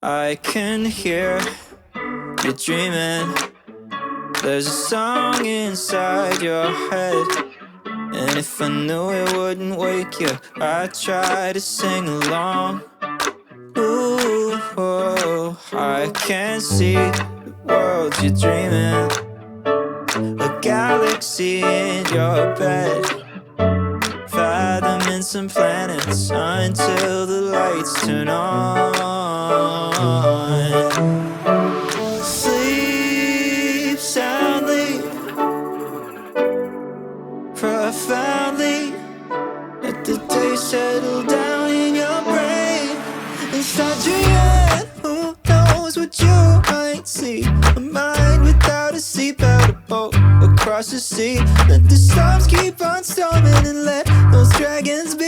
I can hear you dreaming. There's a song inside your head, and if I knew it wouldn't wake you, I'd try to sing along. Ooh, oh, I can see the world you're dreaming, a galaxy in your bed, fathoming some planets until the lights turn on. Sleep soundly, profoundly, let the day settle down in your brain and start dreaming. Who knows what you might see? A mind without a seatbelt, a boat across the sea. Let the storms keep on storming and let those dragons be.